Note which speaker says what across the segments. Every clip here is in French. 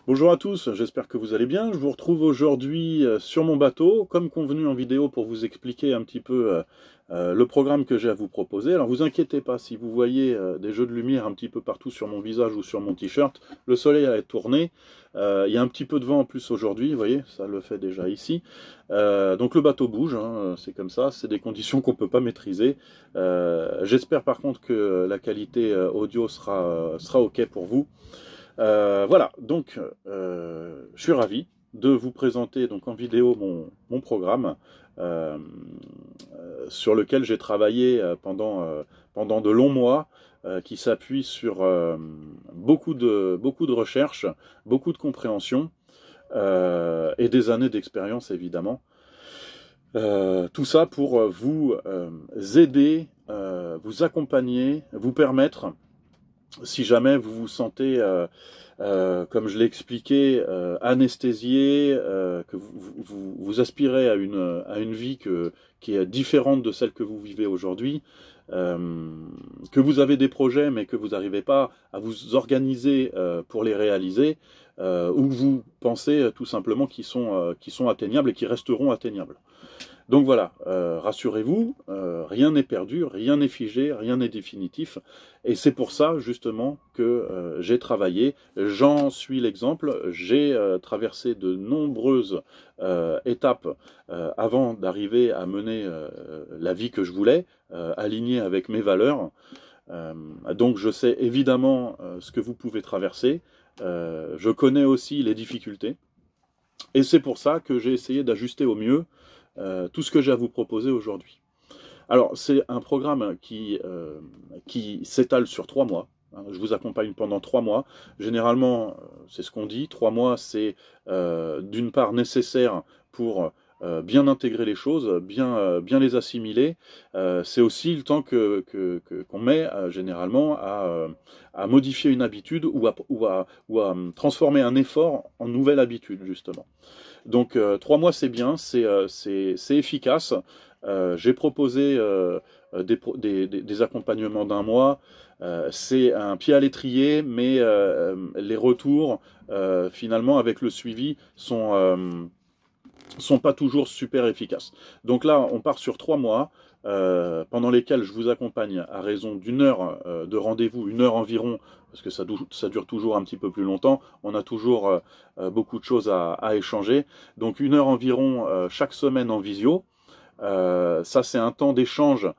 Speaker 1: Bonjour à tous, j'espère que vous allez bien. Je vous retrouve aujourd'hui sur mon bateau, comme convenu en vidéo, pour vous expliquer un petit peu le programme que j'ai à vous proposer. Alors vous inquiétez pas, si vous voyez des jeux de lumière un petit peu partout sur mon visage ou sur mon t-shirt, le soleil a tourné. Il y a un petit peu de vent en plus aujourd'hui, vous voyez, ça le fait déjà ici. Donc le bateau bouge, hein, c'est comme ça, c'est des conditions qu'on ne peut pas maîtriser. J'espère par contre que la qualité audio sera OK pour vous. Voilà, donc je suis ravi de vous présenter donc en vidéo mon programme euh, sur lequel j'ai travaillé pendant de longs mois, qui s'appuie sur beaucoup de recherches, beaucoup de compréhension et des années d'expérience évidemment. Tout ça pour vous aider, vous accompagner, vous permettre, si jamais vous vous sentez, comme je l'ai expliqué, anesthésié, que vous aspirez à une vie qui est différente de celle que vous vivez aujourd'hui, que vous avez des projets mais que vous n'arrivez pas à vous organiser pour les réaliser, ou vous pensez tout simplement qu'ils sont atteignables et qui resteront atteignables. Donc voilà, rassurez-vous, rien n'est perdu, rien n'est figé, rien n'est définitif. Et c'est pour ça justement que j'ai travaillé. J'en suis l'exemple. J'ai traversé de nombreuses étapes avant d'arriver à mener la vie que je voulais, alignée avec mes valeurs. Donc je sais évidemment ce que vous pouvez traverser. Je connais aussi les difficultés. Et c'est pour ça que j'ai essayé d'ajuster au mieux tout ce que j'ai à vous proposer aujourd'hui. Alors, c'est un programme qui s'étale sur 3 mois. Je vous accompagne pendant 3 mois. Généralement, c'est ce qu'on dit, 3 mois, c'est d'une part nécessaire pour bien intégrer les choses, bien les assimiler. C'est aussi le temps qu'on met généralement à modifier une habitude ou à transformer un effort en nouvelle habitude, justement. Donc 3 mois c'est bien, c'est efficace. J'ai proposé des accompagnements d'1 mois. C'est un pied à l'étrier, mais les retours finalement avec le suivi sont pas toujours super efficaces. Donc là, on part sur 3 mois, pendant lesquels je vous accompagne à raison d'1 heure de rendez-vous, 1 heure environ, parce que ça dure toujours un petit peu plus longtemps. On a toujours beaucoup de choses à échanger. Donc 1 heure environ chaque semaine en visio. Ça, c'est un temps d'échange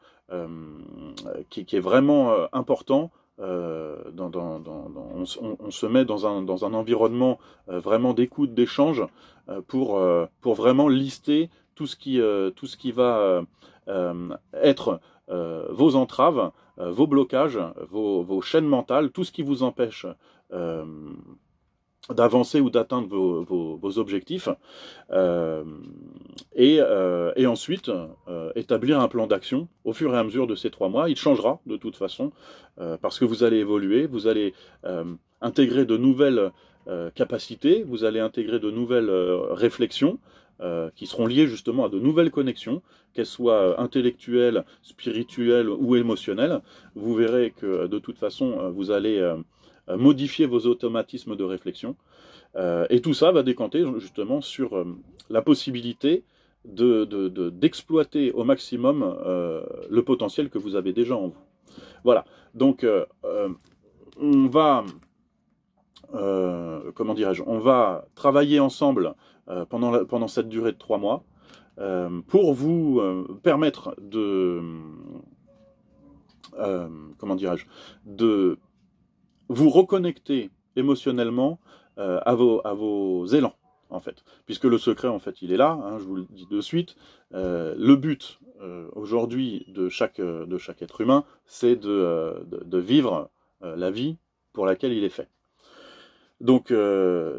Speaker 1: qui est vraiment important. On se met dans un environnement vraiment d'écoute, d'échange, pour vraiment lister tout ce qui va être vos entraves, vos blocages, vos chaînes mentales, tout ce qui vous empêche euh, d'avancer ou d'atteindre vos objectifs, euh, et ensuite établir un plan d'action au fur et à mesure de ces 3 mois. Il changera de toute façon, parce que vous allez évoluer, vous allez intégrer de nouvelles capacités, vous allez intégrer de nouvelles réflexions qui seront liées justement à de nouvelles connexions, qu'elles soient intellectuelles, spirituelles ou émotionnelles. Vous verrez que de toute façon, vous allez modifier vos automatismes de réflexion. Et tout ça va décanter justement sur la possibilité d'exploiter au maximum le potentiel que vous avez déjà en vous. Voilà, donc on va, comment dirais-je, on va travailler ensemble pendant cette durée de 3 mois pour vous permettre comment dirais-je, de vous reconnecter émotionnellement à vos élans, en fait. Puisque le secret, en fait, il est là, hein, je vous le dis de suite. Le but, aujourd'hui, de chaque être humain, c'est de vivre la vie pour laquelle il est fait. Donc,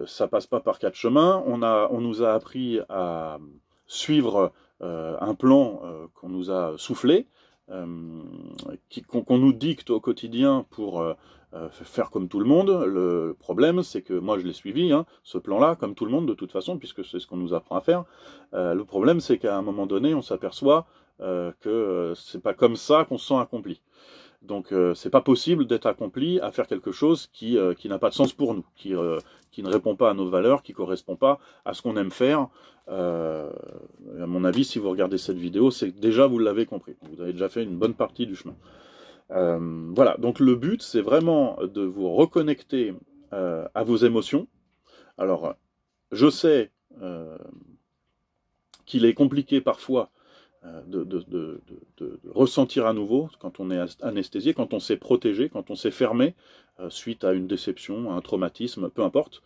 Speaker 1: ça passe pas par 4 chemins. On nous a appris à suivre un plan qu'on nous a soufflé, qu'on nous dicte au quotidien pour faire comme tout le monde. Le problème, c'est que moi je l'ai suivi, hein, ce plan-là, comme tout le monde de toute façon, puisque c'est ce qu'on nous apprend à faire. Le problème, c'est qu'à un moment donné, on s'aperçoit que c'est pas comme ça qu'on se sent accompli. Donc c'est pas possible d'être accompli à faire quelque chose qui n'a pas de sens pour nous, qui ne répond pas à nos valeurs, qui correspond pas à ce qu'on aime faire. À mon avis, si vous regardez cette vidéo, c'est que déjà vous l'avez compris. Vous avez déjà fait une bonne partie du chemin. Voilà, donc le but, c'est vraiment de vous reconnecter à vos émotions. Alors, je sais qu'il est compliqué parfois de ressentir à nouveau quand on est anesthésié, quand on s'est protégé, quand on s'est fermé suite à une déception, à un traumatisme, peu importe.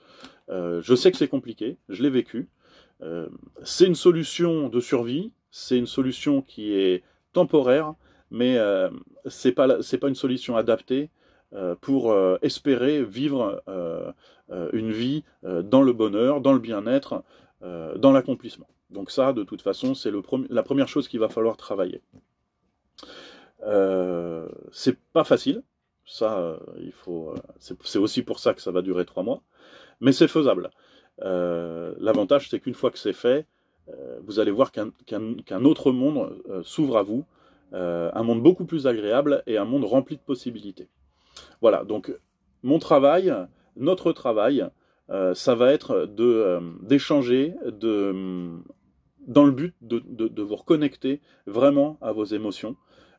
Speaker 1: Je sais que c'est compliqué, je l'ai vécu. C'est une solution de survie, c'est une solution qui est temporaire, mais c'est pas une solution adaptée pour espérer vivre une vie dans le bonheur, dans le bien-être, dans l'accomplissement. Donc ça, de toute façon, c'est la première chose qu'il va falloir travailler. C'est pas facile, ça, c'est aussi pour ça que ça va durer 3 mois, mais c'est faisable. L'avantage, c'est qu'une fois que c'est fait, vous allez voir qu'un autre monde s'ouvre à vous, un monde beaucoup plus agréable et un monde rempli de possibilités. Voilà, donc mon travail, notre travail, ça va être d'échanger, dans le but de vous reconnecter vraiment à vos émotions,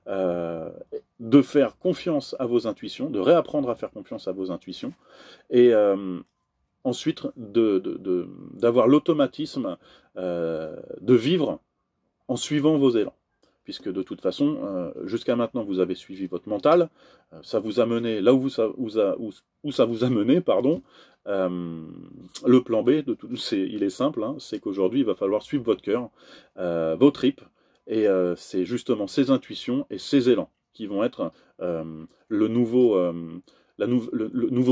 Speaker 1: de faire confiance à vos intuitions, de réapprendre à faire confiance à vos intuitions, et ensuite d'avoir l'automatisme de vivre en suivant vos élans. Puisque de toute façon, jusqu'à maintenant, vous avez suivi votre mental, ça vous a mené là où ça vous a mené, pardon. Le plan B, il est simple, hein, c'est qu'aujourd'hui, il va falloir suivre votre cœur, vos tripes, et c'est justement ces intuitions et ces élans qui vont être le nouveau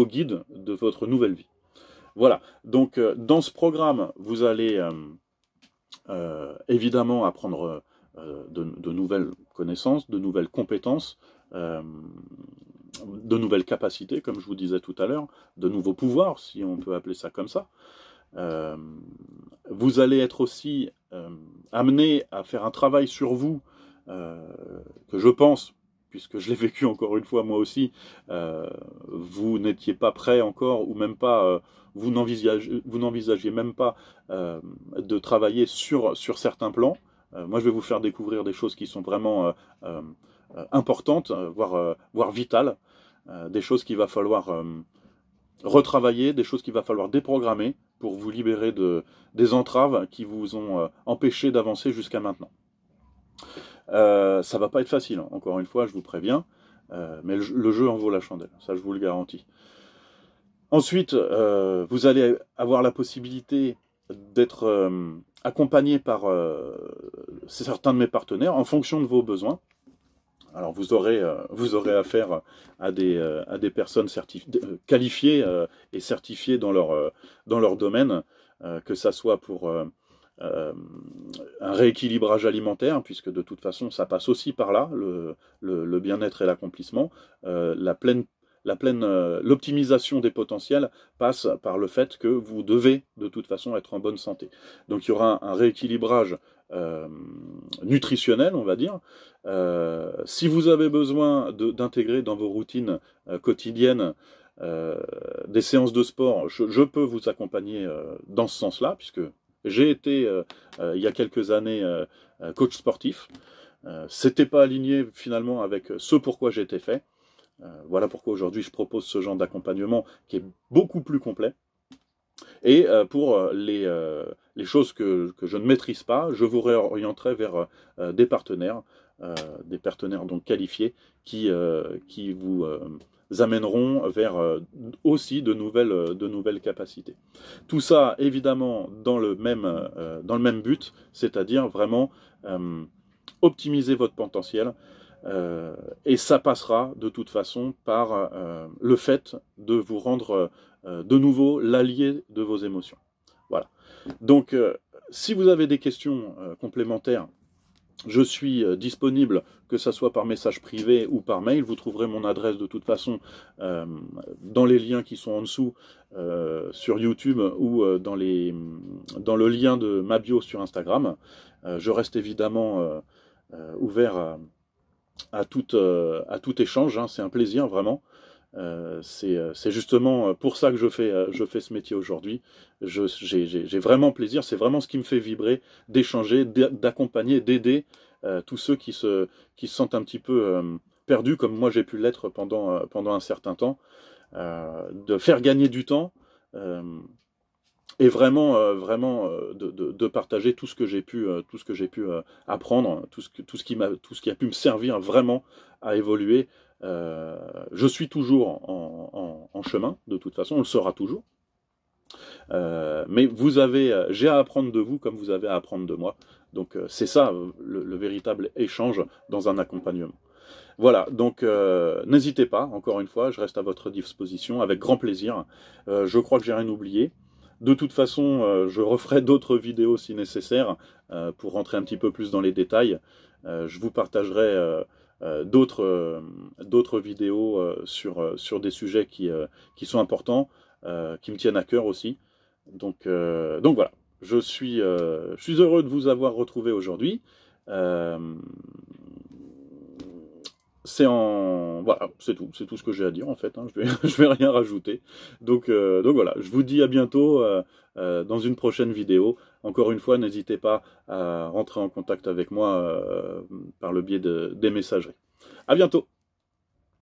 Speaker 1: guide de votre nouvelle vie. Voilà, donc dans ce programme, vous allez évidemment apprendre de nouvelles connaissances, de nouvelles compétences, de nouvelles capacités, comme je vous disais tout à l'heure, de nouveaux pouvoirs, si on peut appeler ça comme ça. Vous allez être aussi amené à faire un travail sur vous, que je pense, puisque je l'ai vécu encore une fois moi aussi, vous n'étiez pas prêt encore, ou même pas, vous n'envisagiez même pas de travailler sur certains plans. Moi, je vais vous faire découvrir des choses qui sont vraiment importantes, voire vitales, des choses qu'il va falloir retravailler, des choses qu'il va falloir déprogrammer pour vous libérer des entraves qui vous ont empêché d'avancer jusqu'à maintenant. Ça va pas être facile, hein. Encore une fois, je vous préviens, mais le jeu en vaut la chandelle, ça je vous le garantis. Ensuite, vous allez avoir la possibilité d'être accompagné par certains de mes partenaires en fonction de vos besoins. Alors vous aurez affaire à des personnes qualifiées et certifiées dans leur domaine, que ça soit pour un rééquilibrage alimentaire, puisque de toute façon ça passe aussi par là, le bien-être et l'accomplissement, l'optimisation des potentiels passe par le fait que vous devez de toute façon être en bonne santé. Donc il y aura un rééquilibrage nutritionnel, on va dire. Si vous avez besoin d'intégrer dans vos routines quotidiennes des séances de sport, je peux vous accompagner dans ce sens-là, puisque j'ai été il y a quelques années coach sportif. C'était pas aligné finalement avec ce pourquoi j'ai été fait. Voilà pourquoi aujourd'hui je propose ce genre d'accompagnement qui est beaucoup plus complet. Et pour les choses que je ne maîtrise pas, je vous réorienterai vers des partenaires donc qualifiés qui vous amèneront vers aussi de nouvelles capacités. Tout ça évidemment dans le même but, c'est-à-dire vraiment optimiser votre potentiel. Et ça passera de toute façon par le fait de vous rendre de nouveau l'allié de vos émotions. Voilà. Donc, si vous avez des questions complémentaires, je suis disponible, que ce soit par message privé ou par mail. Vous trouverez mon adresse de toute façon dans les liens qui sont en dessous sur YouTube ou dans le lien de ma bio sur Instagram. Je reste évidemment ouvert à tout échange, hein, c'est un plaisir vraiment. C'est justement pour ça que je fais ce métier aujourd'hui. J'ai vraiment plaisir, c'est vraiment ce qui me fait vibrer, d'échanger, d'accompagner, d'aider tous ceux qui se sentent un petit peu perdus, comme moi j'ai pu l'être pendant un certain temps, de faire gagner du temps. Et vraiment, de partager tout ce que j'ai pu, apprendre, tout ce qui a pu me servir vraiment à évoluer. Je suis toujours en chemin, de toute façon, on le sera toujours. Mais j'ai à apprendre de vous comme vous avez à apprendre de moi. Donc c'est ça le véritable échange dans un accompagnement. Voilà, donc n'hésitez pas, encore une fois, je reste à votre disposition avec grand plaisir. Je crois que j'ai rien oublié. De toute façon, je referai d'autres vidéos si nécessaire pour rentrer un petit peu plus dans les détails. Je vous partagerai d'autres vidéos sur des sujets qui sont importants, qui me tiennent à cœur aussi. Donc voilà, je suis heureux de vous avoir retrouvé aujourd'hui. Voilà, c'est tout ce que j'ai à dire en fait, hein. Je vais rien rajouter. Donc voilà, je vous dis à bientôt dans une prochaine vidéo. Encore une fois, n'hésitez pas à rentrer en contact avec moi par le biais des messageries. À bientôt.